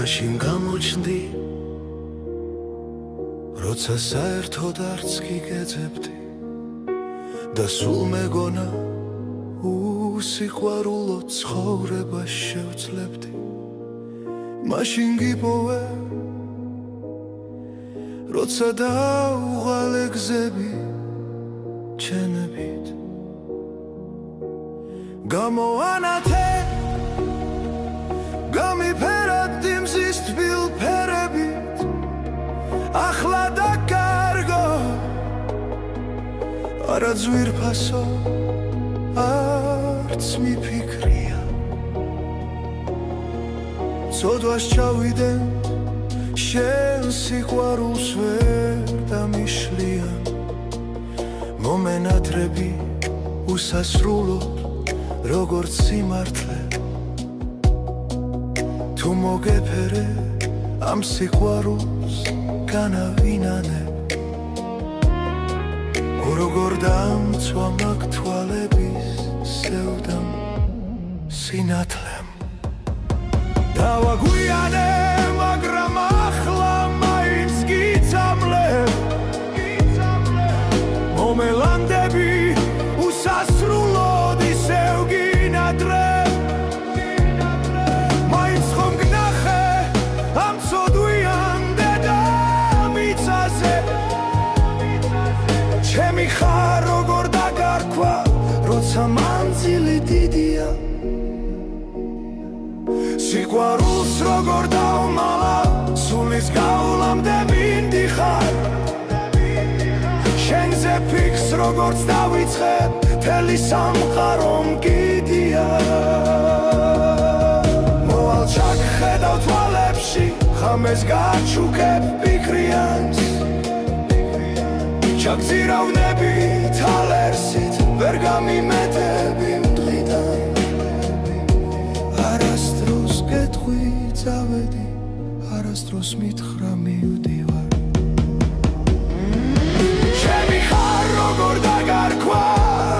მაშინ გამოჩნდი როცა საერთოდ არც გიგეძებდი და სულ მეგონა უსიყვარულო ცხოვრება შევძლებდი მაშინ გიპოვე როცა დაუღალე გზები ჩენებით გამოანათე გამიფერებდი მზის თბილ ფერებით ახლა და კარგო არა ძვირფასო არც მიფიქრია ცოდვას ჩავიდენ შენ სიყვარულს ვერ დამიშლიან მომენატრები უსასრულო როგორც სიმართლე თუ მოგეფერე ამ სიყვარულს განავინანებ როგორ დამცვა მაგ თვალების სევდამ სინათლემ დავაგვიანე მაგრამ ახლა მაინც გიცამლებ მომელანდები უსასრულოდ ისევ გინადრებ მაინც ხომ გნახე ამ ცოდვიან დედამიწაზე ჩემი ხარ როგორ დაგარქვა როცა მანძილი დიდია სიყვარულს როგორ დავმალა სულის გავლამდე მინდიხარ შენზე ფიქს როგორც დავიწყებ მთელი სამყარო მგიდია მოვალ ჩაგხედავ თვალებში ხამეს გაჩუქებ ფიქრიანს ჩაგზირავნები თალერსით ვერ გამიმეტები მტყიდან არასდროს გეტყვი წავედი არასდროს მითხრა მივდივარ ჩემი ხარ როგორ დაგარქვა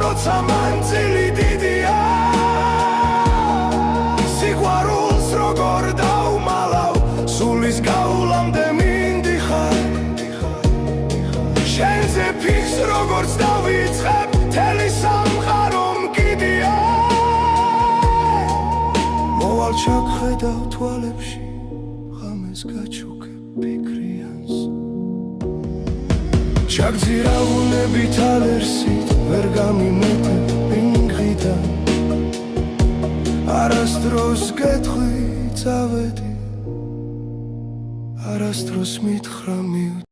როცა მანძილი დიდია სიყვარულს როგორ დავმალავ სულის გავლამდე მინდიხარ შენზე ფიქს როგორც დავიწყებ მთელი სამყარო მგიდია მოვალ ჩაგხედავ თვალებში ხამეს გაჩუქებ ფიქრიანს ჩაგზირავნები თალერსით ვერ გამიმეტებ პინგიდან არასდროს გეტყვი წავედი არასდროს მითხრა